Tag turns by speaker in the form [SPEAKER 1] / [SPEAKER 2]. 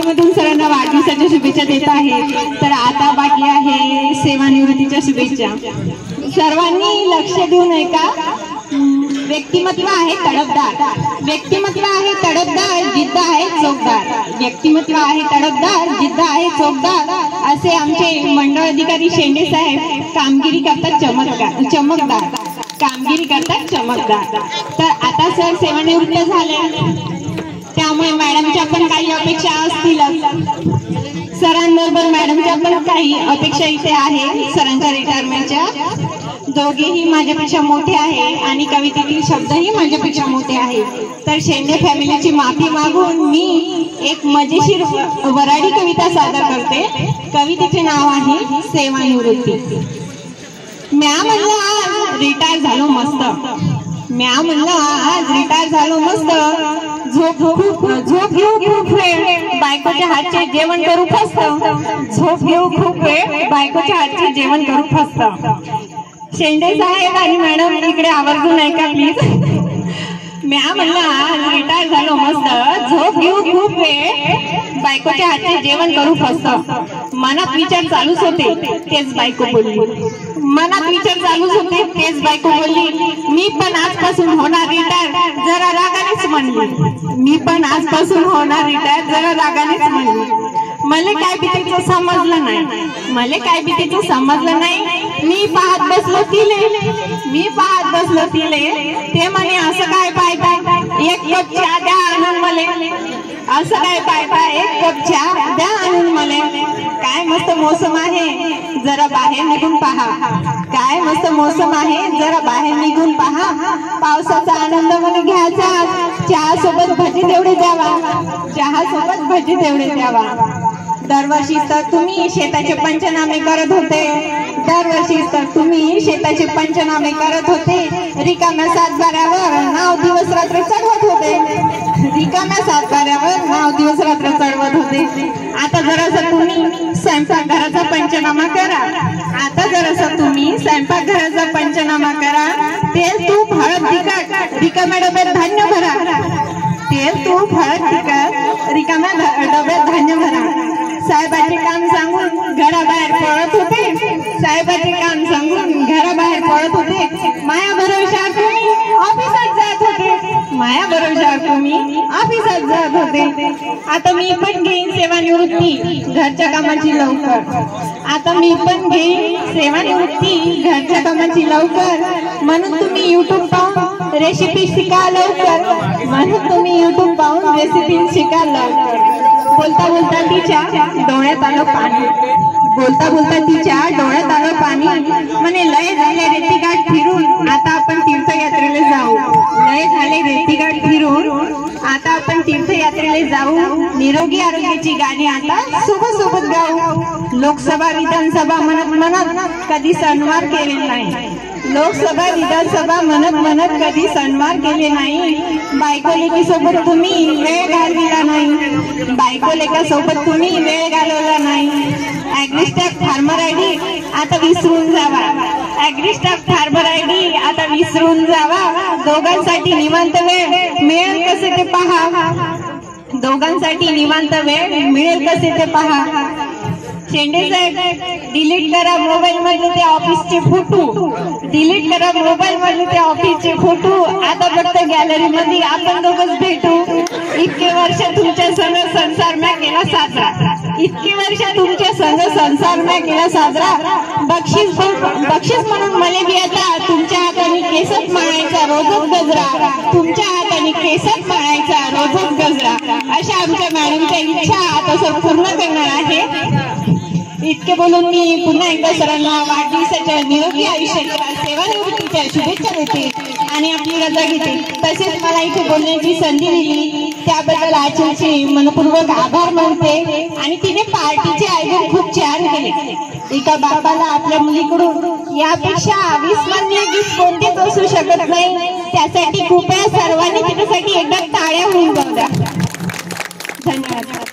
[SPEAKER 1] माध्यमातून सरांना वाढदिवसाच्या शुभेच्छा देत आहे। तर आता बाकी आहे सेवानिवृत्तीच्या शुभेच्छा। सर्वांनी लक्ष देऊन ऐका। व्यक्तिमत्व आहे तडफदार, व्यक्तिमत्व आहे तडफदार, जिद्द आहे चोखदार, व्यक्तिमत्व आहे तडफदार, जिद्द आहे चोखदार, असे आमचे मंडळ अधिकारी शेंडे साहेब कामगिरी करतात चमकदार, कामगिरी करतात चमकदार। तर आता सर सेवानिवृत्त झाले, त्यामुळे मॅडमच्या पण काही अपेक्षा असतील। सरांबरोबर मॅडमच्या पण काही अपेक्षा इथे आहे सरांच्या रिटायरमेंटच्या। दोघेही माझ्यापेक्षा मोठे आहे आणि कवितेतील शब्दही माझ्यापेक्षा मोठे आहे। तर शेंडे फॅमिलीची माफी मागून मी एक मजेशीर वराडी कविता सादर करते। कवितेचे नाव आहे सेवानिवृत्ती। म्या म्हणलं आज रिटायर झालो मस्त, म्या म्हणलं आज रिटायर झालो मस्त, झोप घेऊ खूप वेळ, बायकोच्या हातचे जेवण करू फस्त, झोप घेऊ खूप वेळ, बायकोच्या हातचे जेवण करू फस्त। शेंडे साहेब आणि मॅडम इकडे आवर्जून ऐका प्लीज। म्या म्हणलं आज रिटायर झालो मस्त, झोप घेऊ खूप वेळ, बायकोच्या हातचे जेवण करू फस्त। मनात विचार चालूच होते तेच बायको बोलली, मनात विचार चालूच होते तेच बायको बोलली, मी पण आजपासून होणार रिटायर जरा रागानेच म्हणली, मी पण आजपासून होणार रिटायर जरा रागानेच म्हणली। मला काय भीतीचं समजलं नाही, मला काय भीतीचं समजलं नाही, मी पाहत बसलो तिले, मी पाहत बसलो तिले, ते म्हणे असं काय बाय बाय एक कप चहा द्या आणून मले, असं काय बाय बाय एक कप चहा द्या आणून मले। काय मस्त मोसम आहे जरा बाहेर निघून पहा, काय मस्त मोसम आहे जरा बाहेर निघून पहा, पावसाचा आनंद मला घ्यायचा, चहा सोबत भजी तेवढे द्यावा, चहा सोबत भजी तेवढे द्यावा। दरवर्षी तर तुम्ही शेताचे पंचनामे करत होते, दरवर्षी तर तुम्ही शेताचे पंचनामे करत होते, रिकाम्या सातबाऱ्यावर नाव दिवस रात्र चढवत होते, रिकाम्या सातबाऱ्यावर नाव दिवस रात्र चढवत होते। आता जरासा तुम्ही स्वयंपाकघराचा पंचनामा करा, आता जरासा तुम्ही स्वयंपाकघराचा पंचनामा करा, तेल तूप हळद तिखट रिकाम्या डब्यात धान्य भरा, तेल तूप हळद तिखट रिकाम्या डब्यात धान्य भरा। साहेबाचे काम सांगून घराबाहेर पळत होते, साहेबाचे काम सांगून घराबाहेर पळत होते, माया भरोशावर तुम्ही ऑफिसात जात होते, माया भरोशावर तुम्ही ऑफिसात जात होते। आता मी पण घेईन सेवानिवृत्ती घरच्या कामाची लवकर, आता मी पण घेईन सेवानिवृत्ती घरच्या कामाची लवकर, म्हणून तुम्ही युट्यूब पाहून रेसिपी शिका लवकर, म्हणून तुम्ही युट्यूब पाहून रेसिपी शिका लवकर। बोलता बोलता तिच्या डोळ्यात आलं पाणी, बोलता बोलता तिच्या डोळ्यात आलं पाणी, म्हणे लय झाले रेतीघाट फिरून आता आपण तीर्थयात्रेला जाऊ, लय झाले रेतीघाट फिरून आता आपण तीर्थयात्रेला जाऊ, निरोगी आरोग्याची गाणी आता सोबत सोबत गाऊ। लोकसभा विधानसभा म्हणत म्हणत कधी सणवार केले नाही, लोकसभा विधानसभा म्हणत म्हणत कधी सणवार केले नाही, बायको लेकी सोबत तुम्ही वेळ घालविला नाही, बायको लेका सोबत तुम्ही वेळ घालवला नाही। ॲग्रिस्टाफ फार्मर आयडी आता विसरून जावा, ॲग्रिस्टाफ फार्मर आयडी आता विसरून जावा, दोघांसाठी निवांत वेळ मिळेल कसे ते पहा, दोघांसाठी निवांत वेळ मिळेल कसे ते पहा। शेंडे साहेब डिलीट करा मोबाईल मधले ते ऑफिसचे फोटो, डिलीट करा मोबाईल मधले ते ऑफिसचे फोटो, आता फक्त गॅलरी मध्ये आपण दोघंच भेटू। इतके वर्ष तुमच्या संग संसार म्या केला साजरा, इतके वर्ष तुमच्या संग संसार म्या केला साजरा, बक्षीस म्हणून मला बी आता तुमच्या हाताने केसच माळायचा रोजच गजरा, तुमच्या हाताने केसच माळायचा रोजच गजरा, अशा आमच्या मॅडमच्या इच्छा आता सर पूर्ण करणार आहे। इतके बोलून मी पुन्हा एकदा सरांना वाढदिवसाच्या निरोगी आयुष्याच्या सेवानिवृत्तीच्या शुभेच्छा देते आणि आपली रजा घेते। तसेच मला इथे बोलण्याची संधी दिली त्याबद्दल आचलचे मनपूर्वक आभार मानते। आणि तिने पार्टीचे आयोजन खूप छान केले। एका बापाला आपल्या मुलीकडून यापेक्षा अविस्मरणीय गिफ्ट कोणतेच असू शकत नाही, त्यासाठी कृपया सर्वांनी तिच्यासाठी एकदा टाळ्या होऊन जाऊ द्या। धन्यवाद।